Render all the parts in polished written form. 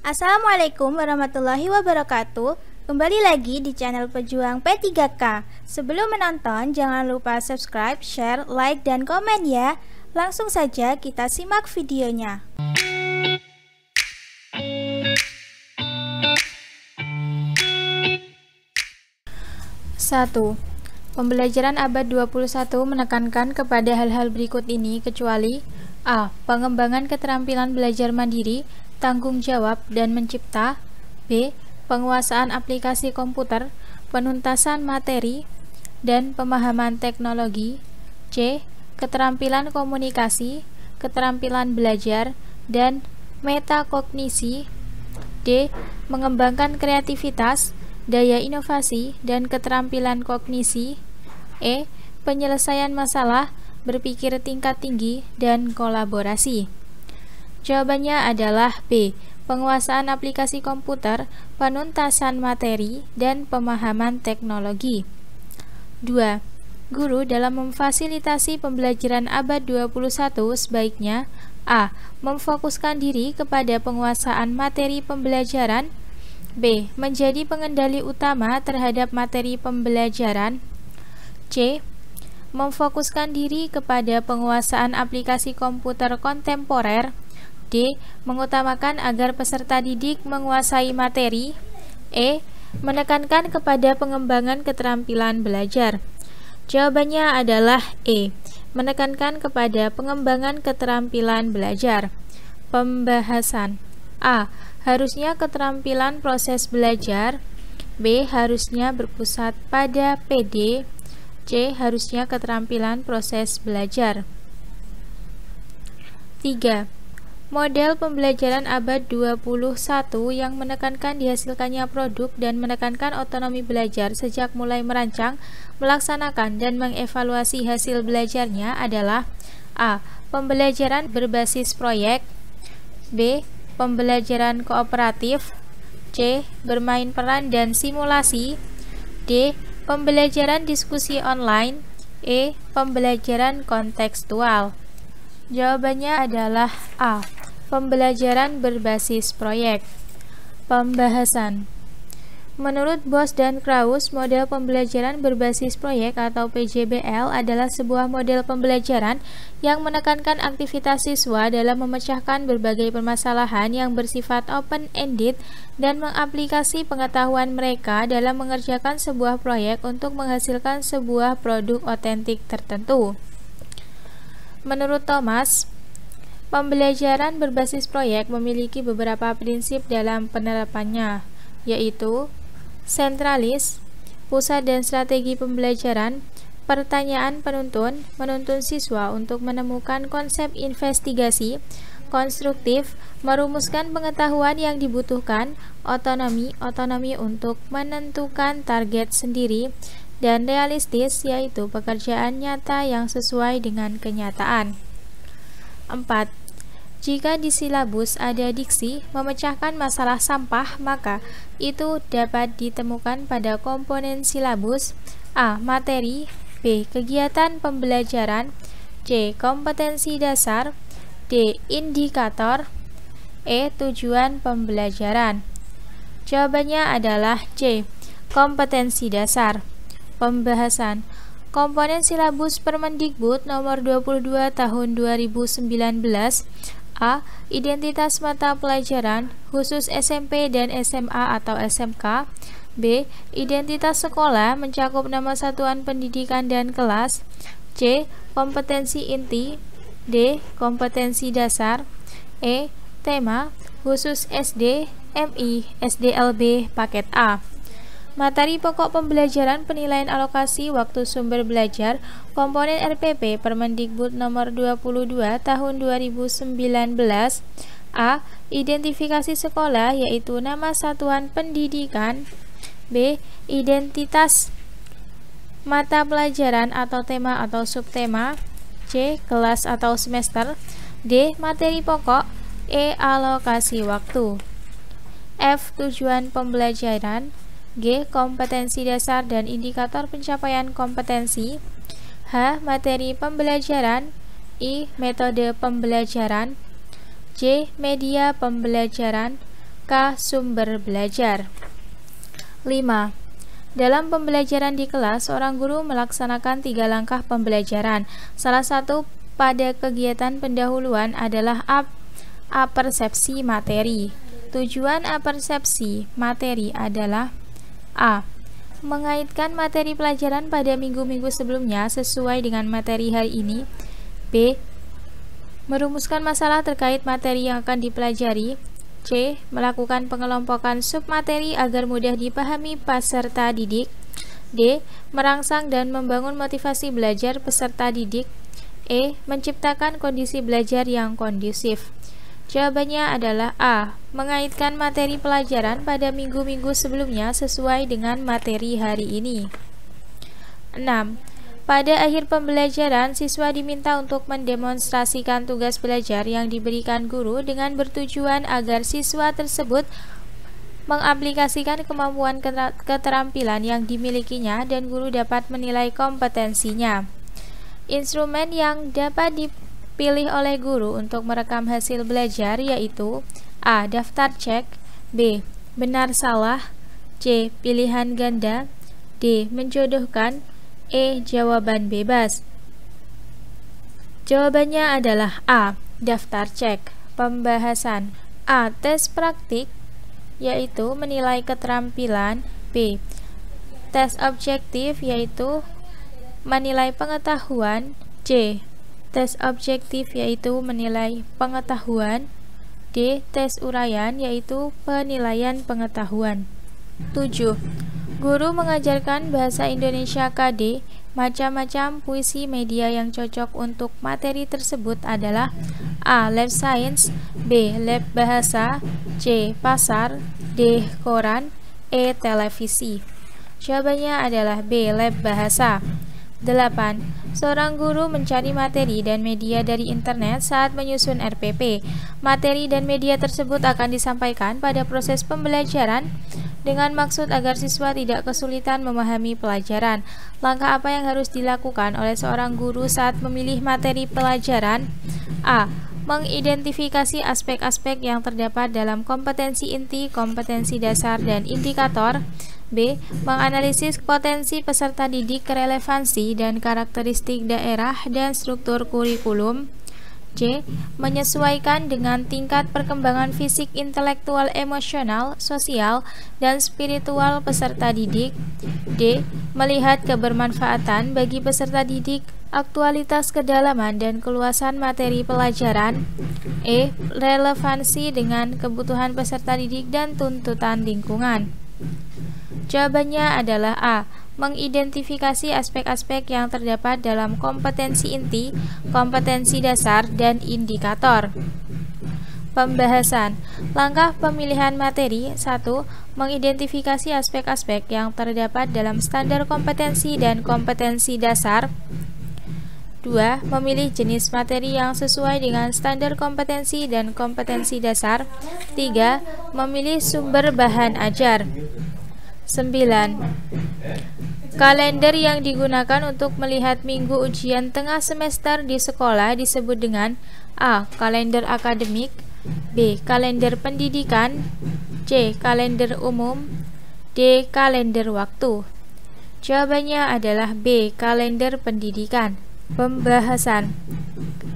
Assalamualaikum warahmatullahi wabarakatuh. Kembali lagi di channel Pejuang P3K. Sebelum menonton, jangan lupa subscribe, share, like, dan komen ya. Langsung saja kita simak videonya. 1. Pembelajaran abad 21 menekankan kepada hal-hal berikut ini kecuali A. Pengembangan keterampilan belajar mandiri, tanggung jawab, dan mencipta. B. Penguasaan aplikasi komputer, penuntasan materi, dan pemahaman teknologi. C. Keterampilan komunikasi, keterampilan belajar, dan metakognisi. D. Mengembangkan kreativitas, daya inovasi, dan keterampilan kognisi. E. Penyelesaian masalah, berpikir tingkat tinggi, dan kolaborasi. Jawabannya adalah B. Penguasaan aplikasi komputer, penuntasan materi, dan pemahaman teknologi. 2. Guru dalam memfasilitasi pembelajaran abad 21 sebaiknya A. Memfokuskan diri kepada penguasaan materi pembelajaran. B. Menjadi pengendali utama terhadap materi pembelajaran. C. Memfokuskan diri kepada penguasaan aplikasi komputer kontemporer. D. Mengutamakan agar peserta didik menguasai materi. E. Menekankan kepada pengembangan keterampilan belajar. Jawabannya adalah E. Menekankan kepada pengembangan keterampilan belajar. Pembahasan. A. Harusnya keterampilan proses belajar. B. Harusnya berpusat pada PD. C. Harusnya keterampilan proses belajar. 3. Model pembelajaran abad 21 yang menekankan dihasilkannya produk dan menekankan otonomi belajar sejak mulai merancang, melaksanakan, dan mengevaluasi hasil belajarnya adalah A. Pembelajaran berbasis proyek. B. Pembelajaran kooperatif. C. Bermain peran dan simulasi. D. Pembelajaran diskusi online. E. Pembelajaran kontekstual. Jawabannya adalah A. Pembelajaran berbasis proyek. Pembahasan. Menurut Bos dan Krauss, model pembelajaran berbasis proyek atau PJBL adalah sebuah model pembelajaran yang menekankan aktivitas siswa dalam memecahkan berbagai permasalahan yang bersifat open-ended dan mengaplikasi pengetahuan mereka dalam mengerjakan sebuah proyek untuk menghasilkan sebuah produk otentik tertentu. Menurut Thomas, pembelajaran berbasis proyek memiliki beberapa prinsip dalam penerapannya, yaitu sentralis, pusat dan strategi pembelajaran, pertanyaan penuntun, menuntun siswa untuk menemukan konsep investigasi, konstruktif, merumuskan pengetahuan yang dibutuhkan, otonomi untuk menentukan target sendiri, dan realistis, yaitu pekerjaan nyata yang sesuai dengan kenyataan. 4. Jika di silabus ada diksi memecahkan masalah sampah, maka itu dapat ditemukan pada komponen silabus. A. Materi. B. Kegiatan pembelajaran. C. Kompetensi dasar. D. Indikator. E. Tujuan pembelajaran. Jawabannya adalah C. Kompetensi dasar. Pembahasan. Komponen silabus Permendikbud nomor 22 tahun 2019. A. Identitas mata pelajaran khusus SMP dan SMA atau SMK. B. Identitas sekolah mencakup nama satuan pendidikan dan kelas. C. Kompetensi inti. D. Kompetensi dasar. E. Tema khusus SD, MI, SDLB paket A. Materi pokok pembelajaran penilaian alokasi waktu sumber belajar komponen RPP Permendikbud nomor 22 tahun 2019. A. Identifikasi sekolah yaitu nama satuan pendidikan. B. Identitas mata pelajaran atau tema atau subtema. C. Kelas atau semester. D. Materi pokok. E. Alokasi waktu. F. Tujuan pembelajaran. G. Kompetensi dasar dan indikator pencapaian kompetensi. H. Materi pembelajaran. I. Metode pembelajaran. J. Media pembelajaran. K. Sumber belajar. 5. Dalam pembelajaran di kelas, seorang guru melaksanakan 3 langkah pembelajaran. Salah satu pada kegiatan pendahuluan adalah apersepsi materi. Tujuan apersepsi materi adalah A. Mengaitkan materi pelajaran pada minggu-minggu sebelumnya sesuai dengan materi hari ini. B. Merumuskan masalah terkait materi yang akan dipelajari. C. Melakukan pengelompokan submateri agar mudah dipahami peserta didik. D. Merangsang dan membangun motivasi belajar peserta didik. E. Menciptakan kondisi belajar yang kondusif. Jawabannya adalah A. Mengaitkan materi pelajaran pada minggu-minggu sebelumnya sesuai dengan materi hari ini. 6. Pada akhir pembelajaran, siswa diminta untuk mendemonstrasikan tugas belajar yang diberikan guru dengan bertujuan agar siswa tersebut mengaplikasikan kemampuan keterampilan yang dimilikinya dan guru dapat menilai kompetensinya. Instrumen yang dapat dipilih oleh guru untuk merekam hasil belajar yaitu A. Daftar cek. B. Benar salah. C. Pilihan ganda. D. Menjodohkan. E. Jawaban bebas. Jawabannya adalah A. Daftar cek. Pembahasan. A. Tes praktik yaitu menilai keterampilan. B. Tes objektif yaitu menilai pengetahuan. C. Tes objektif yaitu menilai pengetahuan. D. Tes uraian yaitu penilaian pengetahuan. 7. Guru mengajarkan bahasa Indonesia KD. Macam-macam puisi media yang cocok untuk materi tersebut adalah A. Lab Science. B. Lab Bahasa. C. Pasar. D. Koran. E. Televisi. Jawabannya adalah B. Lab Bahasa. 8. Seorang guru mencari materi dan media dari internet saat menyusun RPP. Materi dan media tersebut akan disampaikan pada proses pembelajaran dengan maksud agar siswa tidak kesulitan memahami pelajaran. Langkah apa yang harus dilakukan oleh seorang guru saat memilih materi pelajaran? A. Mengidentifikasi aspek-aspek yang terdapat dalam kompetensi inti, kompetensi dasar, dan indikator. B. Menganalisis potensi peserta didik, relevansi, dan karakteristik daerah dan struktur kurikulum. C. Menyesuaikan dengan tingkat perkembangan fisik, intelektual, emosional, sosial, dan spiritual peserta didik. D. Melihat kebermanfaatan bagi peserta didik, aktualitas, kedalaman, dan keluasan materi pelajaran. E. Relevansi dengan kebutuhan peserta didik dan tuntutan lingkungan. Jawabannya adalah A. Mengidentifikasi aspek-aspek yang terdapat dalam kompetensi inti, kompetensi dasar, dan indikator. Pembahasan. Langkah pemilihan materi. 1. Mengidentifikasi aspek-aspek yang terdapat dalam standar kompetensi dan kompetensi dasar. 2. Memilih jenis materi yang sesuai dengan standar kompetensi dan kompetensi dasar. 3. Memilih sumber bahan ajar. 9. Kalender yang digunakan untuk melihat minggu ujian tengah semester di sekolah disebut dengan A. Kalender akademik. B. Kalender pendidikan. C. Kalender umum. D. Kalender waktu. Jawabannya adalah B. Kalender pendidikan. Pembahasan.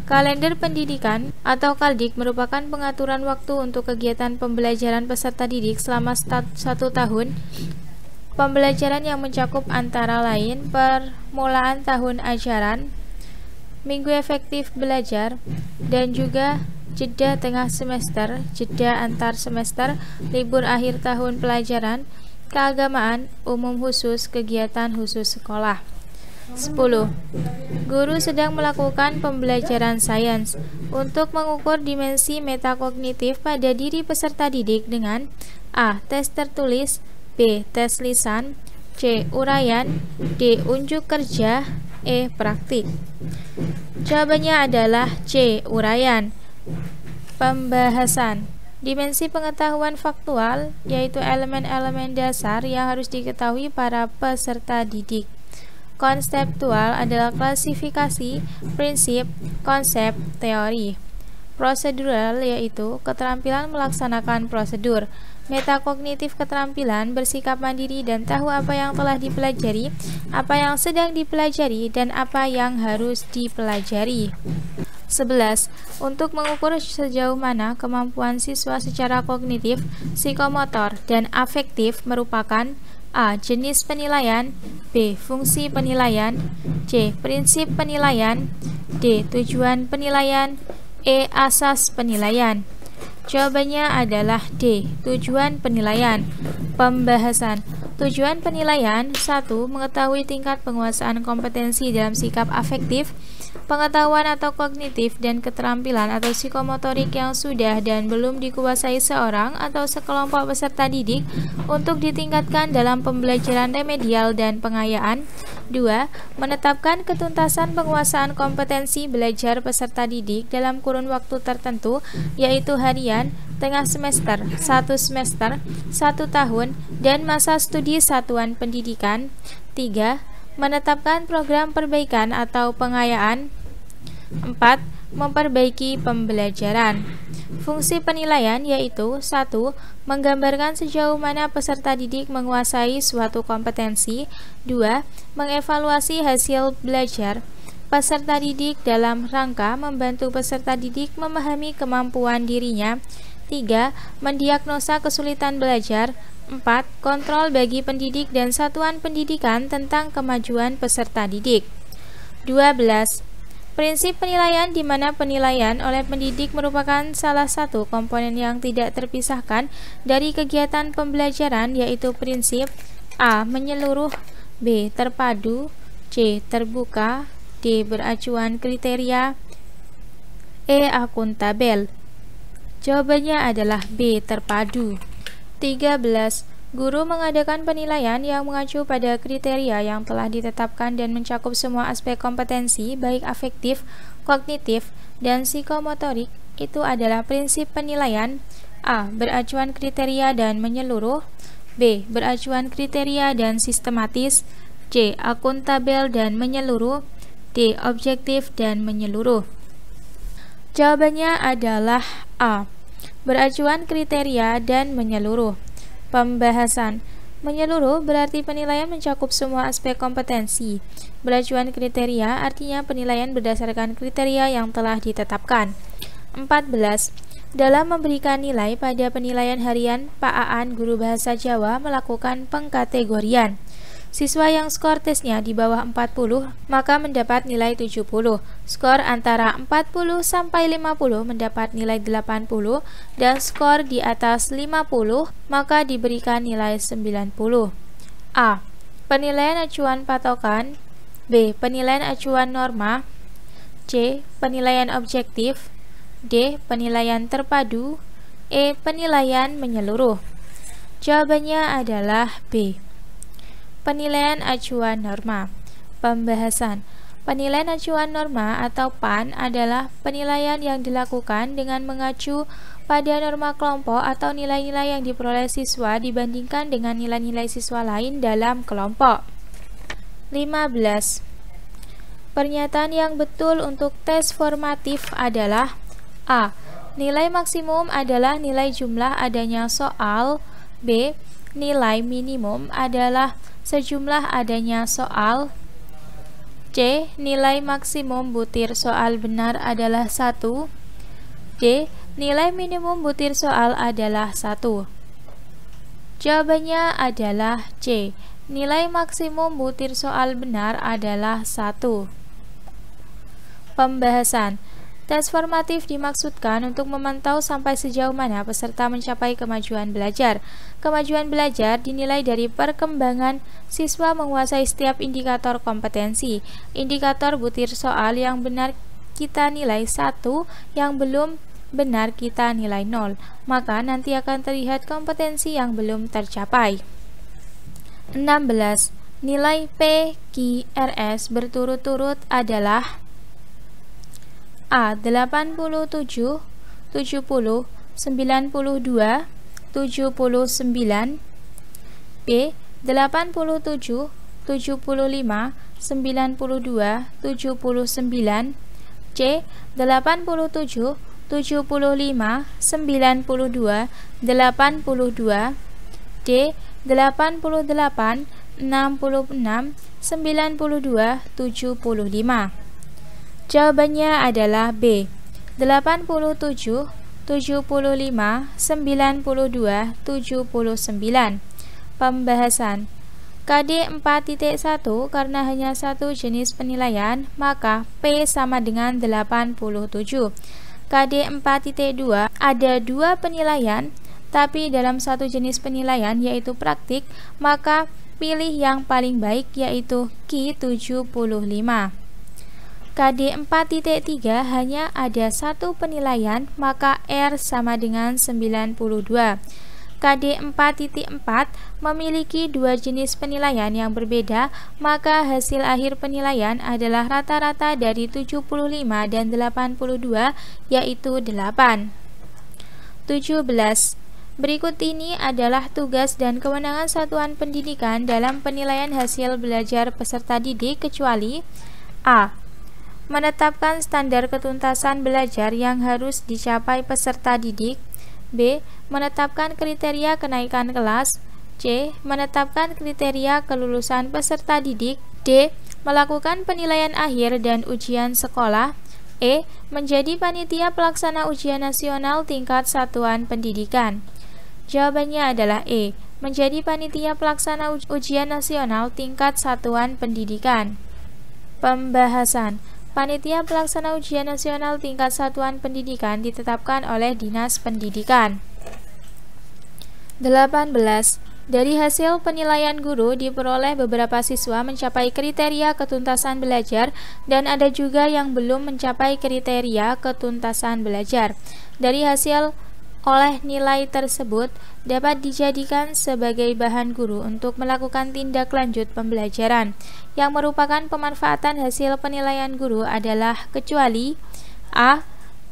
Kalender pendidikan atau Kaldik merupakan pengaturan waktu untuk kegiatan pembelajaran peserta didik selama 1 tahun. Pembelajaran yang mencakup antara lain permulaan tahun ajaran, minggu efektif belajar, dan juga jeda tengah semester, jeda antar semester, libur akhir tahun pelajaran, keagamaan, umum khusus, kegiatan khusus sekolah. 10. Guru sedang melakukan pembelajaran sains untuk mengukur dimensi metakognitif pada diri peserta didik dengan A. Tes tertulis. B. Tes lisan. C. Uraian. D. Unjuk kerja. E. Praktik. Jawabannya adalah C. Uraian. Pembahasan. Dimensi pengetahuan faktual yaitu elemen-elemen dasar yang harus diketahui para peserta didik. Konseptual adalah klasifikasi, prinsip, konsep, teori. Prosedural yaitu keterampilan melaksanakan prosedur. Metakognitif keterampilan bersikap mandiri dan tahu apa yang telah dipelajari, apa yang sedang dipelajari, dan apa yang harus dipelajari. 11. Untuk mengukur sejauh mana kemampuan siswa secara kognitif, psikomotor, dan afektif merupakan A. Jenis penilaian, B. Fungsi penilaian, C. Prinsip penilaian, D. Tujuan penilaian, E. Asas penilaian. Jawabannya adalah D. Tujuan penilaian. Pembahasan. Tujuan penilaian 1. Mengetahui tingkat penguasaan kompetensi dalam sikap afektif, pengetahuan atau kognitif, dan keterampilan atau psikomotorik yang sudah dan belum dikuasai seorang atau sekelompok peserta didik untuk ditingkatkan dalam pembelajaran remedial dan pengayaan. 2. Menetapkan ketuntasan penguasaan kompetensi belajar peserta didik dalam kurun waktu tertentu, yaitu harian, tengah semester, 1 semester, 1 tahun, dan masa studi satuan pendidikan. 3. Menetapkan program perbaikan atau pengayaan. 4. Memperbaiki pembelajaran. Fungsi penilaian yaitu 1. Menggambarkan sejauh mana peserta didik menguasai suatu kompetensi. 2. Mengevaluasi hasil belajar peserta didik dalam rangka membantu peserta didik memahami kemampuan dirinya. 3. Mendiagnosa kesulitan belajar. 4. Kontrol bagi pendidik dan satuan pendidikan tentang kemajuan peserta didik. 12. Prinsip penilaian, di mana penilaian oleh pendidik merupakan salah satu komponen yang tidak terpisahkan dari kegiatan pembelajaran, yaitu prinsip A. Menyeluruh, B. Terpadu, C. Terbuka, D. Beracuan kriteria, E. Akuntabel. Jawabannya adalah B. Terpadu. 13. Guru mengadakan penilaian yang mengacu pada kriteria yang telah ditetapkan dan mencakup semua aspek kompetensi, baik afektif, kognitif, dan psikomotorik. Itu adalah prinsip penilaian. A. Beracuan kriteria dan menyeluruh, B. Beracuan kriteria dan sistematis, C. Akuntabel dan menyeluruh, D. Objektif dan menyeluruh. Jawabannya adalah A. Beracuan kriteria dan menyeluruh. Pembahasan. Menyeluruh berarti penilaian mencakup semua aspek kompetensi. Beracuan kriteria artinya penilaian berdasarkan kriteria yang telah ditetapkan. 14. Dalam memberikan nilai pada penilaian harian, Pak Aan, guru bahasa Jawa, melakukan pengkategorian. Siswa yang skor tesnya di bawah 40 maka mendapat nilai 70. Skor antara 40 sampai 50 mendapat nilai 80, dan skor di atas 50 maka diberikan nilai 90. A. Penilaian acuan patokan, B. Penilaian acuan norma, C. Penilaian objektif, D. Penilaian terpadu, E. Penilaian menyeluruh. Jawabannya adalah B. Penilaian acuan norma. Pembahasan. Penilaian acuan norma atau PAN adalah penilaian yang dilakukan dengan mengacu pada norma kelompok atau nilai-nilai yang diperoleh siswa dibandingkan dengan nilai-nilai siswa lain dalam kelompok. 15. Pernyataan yang betul untuk tes formatif adalah A. Nilai maksimum adalah nilai jumlah adanya soal, B. Nilai minimum adalah sejumlah adanya soal, C. Nilai maksimum butir soal benar adalah 1, D. Nilai minimum butir soal adalah 1. Jawabannya adalah C. Nilai maksimum butir soal benar adalah 1. Pembahasan. Tes formatif dimaksudkan untuk memantau sampai sejauh mana peserta mencapai kemajuan belajar. Kemajuan belajar dinilai dari perkembangan siswa menguasai setiap indikator kompetensi. Indikator butir soal yang benar kita nilai 1, yang belum benar kita nilai 0. Maka nanti akan terlihat kompetensi yang belum tercapai. 16. Nilai PQRS berturut-turut adalah A. 87, 70, 92, 79, B. 87, 75, 92, 79, C. 87, 75, 92, 82, D. 88, 66, 92, 75. Jawabannya adalah B. 87, 75, 92, 79. Pembahasan. KD 4.1 karena hanya satu jenis penilaian, maka P sama dengan 87. KD 4.2 ada dua penilaian, tapi dalam satu jenis penilaian yaitu praktik, maka pilih yang paling baik yaitu Q 75. KD 4.3 hanya ada satu penilaian, maka R sama dengan 92. KD 4.4 memiliki dua jenis penilaian yang berbeda, maka hasil akhir penilaian adalah rata-rata dari 75 dan 82 yaitu 8. 17. Berikut ini adalah tugas dan kewenangan satuan pendidikan dalam penilaian hasil belajar peserta didik kecuali A. Menetapkan standar ketuntasan belajar yang harus dicapai peserta didik. B. Menetapkan kriteria kenaikan kelas. C. Menetapkan kriteria kelulusan peserta didik. D. Melakukan penilaian akhir dan ujian sekolah. E. Menjadi panitia pelaksana ujian nasional tingkat satuan pendidikan. Jawabannya adalah E. Menjadi panitia pelaksana ujian nasional tingkat satuan pendidikan. Pembahasan. Panitia pelaksana ujian nasional tingkat satuan pendidikan ditetapkan oleh Dinas Pendidikan. 18. Dari hasil penilaian guru diperoleh beberapa siswa mencapai kriteria ketuntasan belajar dan ada juga yang belum mencapai kriteria ketuntasan belajar. Dari hasil oleh nilai tersebut dapat dijadikan sebagai bahan guru untuk melakukan tindak lanjut pembelajaran. Yang merupakan pemanfaatan hasil penilaian guru adalah kecuali A.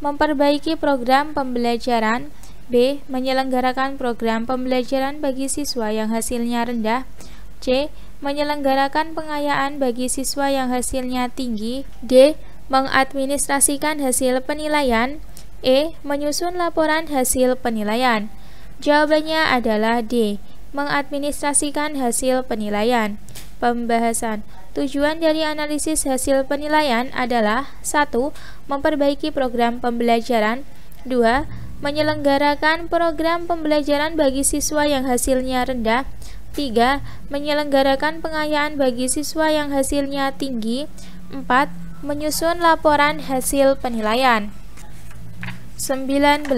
Memperbaiki program pembelajaran. B. Menyelenggarakan program pembelajaran bagi siswa yang hasilnya rendah. C. Menyelenggarakan pengayaan bagi siswa yang hasilnya tinggi. D. Mengadministrasikan hasil penilaian. E. Menyusun laporan hasil penilaian. Jawabannya adalah D. Mengadministrasikan hasil penilaian. Pembahasan. Tujuan dari analisis hasil penilaian adalah 1. Memperbaiki program pembelajaran. 2. Menyelenggarakan program pembelajaran bagi siswa yang hasilnya rendah. 3. Menyelenggarakan pengayaan bagi siswa yang hasilnya tinggi. 4. Menyusun laporan hasil penilaian. 19.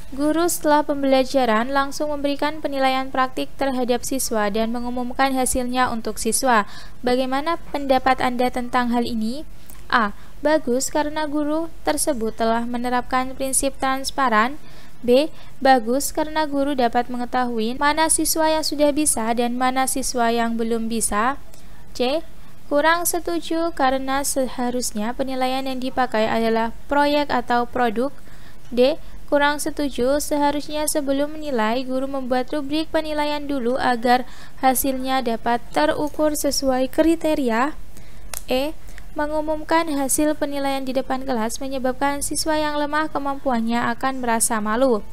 Guru setelah pembelajaran langsung memberikan penilaian praktik terhadap siswa dan mengumumkan hasilnya untuk siswa. Bagaimana pendapat Anda tentang hal ini? A. Bagus karena guru tersebut telah menerapkan prinsip transparan. B. Bagus karena guru dapat mengetahui mana siswa yang sudah bisa dan mana siswa yang belum bisa. C. Kurang setuju karena seharusnya penilaian yang dipakai adalah proyek atau produk. D. Kurang setuju, seharusnya sebelum menilai, guru membuat rubrik penilaian dulu agar hasilnya dapat terukur sesuai kriteria. E. Mengumumkan hasil penilaian di depan kelas menyebabkan siswa yang lemah kemampuannya akan merasa malu.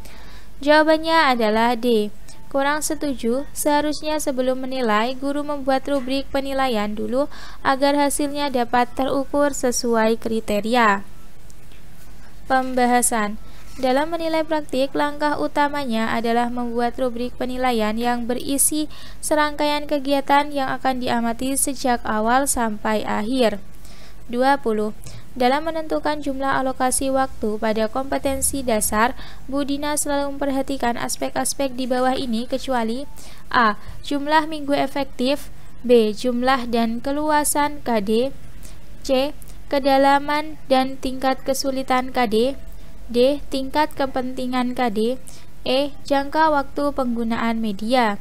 Jawabannya adalah D. Kurang setuju, seharusnya sebelum menilai, guru membuat rubrik penilaian dulu agar hasilnya dapat terukur sesuai kriteria. Pembahasan. Dalam menilai praktik, langkah utamanya adalah membuat rubrik penilaian yang berisi serangkaian kegiatan yang akan diamati sejak awal sampai akhir. 20. Dalam menentukan jumlah alokasi waktu pada kompetensi dasar, Bu Dina selalu memperhatikan aspek-aspek di bawah ini kecuali A. Jumlah minggu efektif. B. Jumlah dan keluasan KD. C. Kedalaman dan tingkat kesulitan KD. D. Tingkat kepentingan KD. E. Jangka waktu penggunaan media.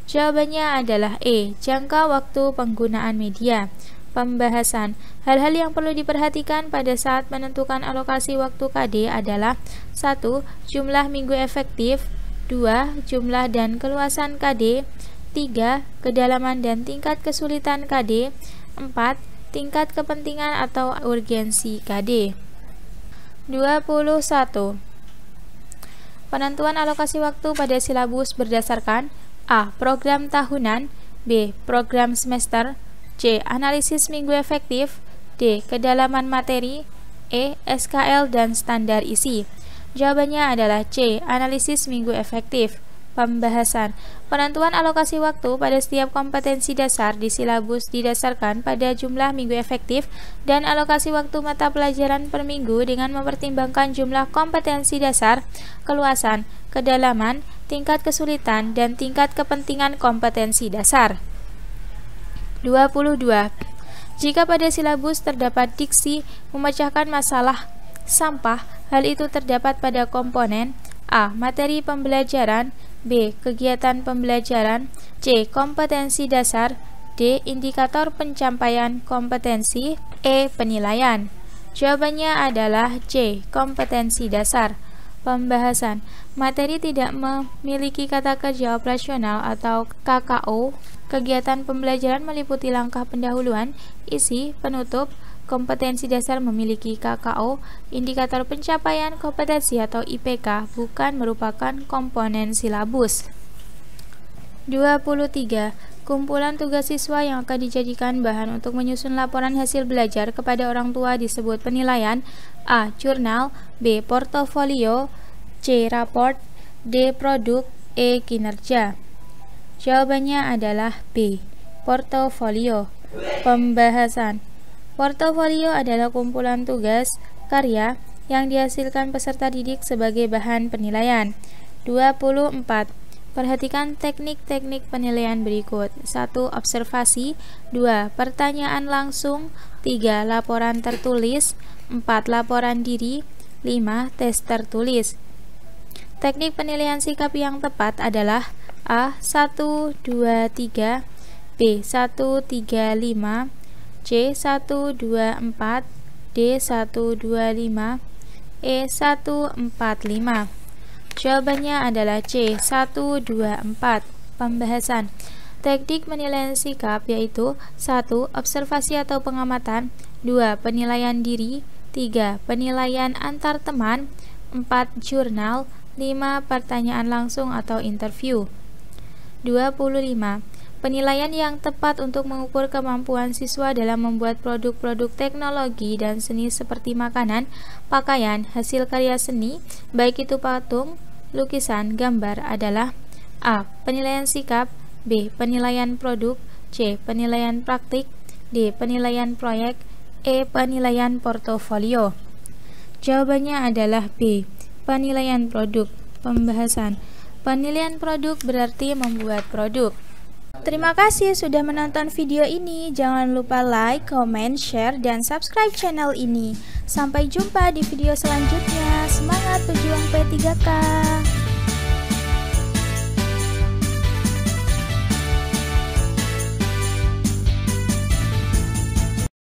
Jawabannya adalah E. Jangka waktu penggunaan media. Pembahasan. Hal-hal yang perlu diperhatikan pada saat menentukan alokasi waktu KD adalah 1. Jumlah minggu efektif. 2. Jumlah dan keluasan KD. 3. Kedalaman dan tingkat kesulitan KD. 4. Tingkat kepentingan atau urgensi KD. 21. Penentuan alokasi waktu pada silabus berdasarkan A. Program tahunan, B. Program semester, C. Analisis minggu efektif, D. Kedalaman materi, E. SKL dan standar isi. Jawabannya adalah C. Analisis minggu efektif. Pembahasan. Penentuan alokasi waktu pada setiap kompetensi dasar di silabus didasarkan pada jumlah minggu efektif dan alokasi waktu mata pelajaran per minggu dengan mempertimbangkan jumlah kompetensi dasar, keluasan, kedalaman, tingkat kesulitan, dan tingkat kepentingan kompetensi dasar. 22. Jika pada silabus terdapat diksi memecahkan masalah sampah, hal itu terdapat pada komponen A. Materi pembelajaran, B. Kegiatan pembelajaran, C. Kompetensi dasar, D. Indikator pencapaian kompetensi, E. Penilaian. Jawabannya adalah C. Kompetensi dasar. Pembahasan. Materi tidak memiliki kata kerja operasional atau KKO. Kegiatan pembelajaran meliputi langkah pendahuluan, isi, penutup. Kompetensi dasar memiliki KKO. Indikator pencapaian kompetensi atau IPK bukan merupakan komponen silabus. 23. Kumpulan tugas siswa yang akan dijadikan bahan untuk menyusun laporan hasil belajar kepada orang tua disebut penilaian. A. Jurnal, B. Portofolio, C. Raport, D. Produk, E. Kinerja. Jawabannya adalah B. Portofolio. Pembahasan. Portofolio adalah kumpulan tugas karya yang dihasilkan peserta didik sebagai bahan penilaian. 24. Perhatikan teknik-teknik penilaian berikut. 1. Observasi, 2. Pertanyaan langsung, 3. Laporan tertulis, 4. Laporan diri, 5. Tes tertulis. Teknik penilaian sikap yang tepat adalah A. 1, 2, 3, B. 1, 3, 5, C. 1, 2, 4, D. 1, 2, 5, E. 1, 4, 5. Jawabannya adalah C. 1, 2, 4. Pembahasan. Teknik penilaian sikap yaitu 1. Observasi atau pengamatan, 2. Penilaian diri, 3. Penilaian antar teman, 4. Jurnal, 5. Pertanyaan langsung atau interview. 25. Penilaian yang tepat untuk mengukur kemampuan siswa dalam membuat produk-produk teknologi dan seni seperti makanan, pakaian, hasil karya seni, baik itu patung, lukisan, gambar adalah A. Penilaian sikap, B. Penilaian produk, C. Penilaian praktik, D. Penilaian proyek, E. Penilaian portofolio. Jawabannya adalah B. Penilaian produk. Pembahasan. Penilaian produk berarti membuat produk. Terima kasih sudah menonton video ini. Jangan lupa like, comment, share, dan subscribe channel ini. Sampai jumpa di video selanjutnya. Semangat pejuang P3K.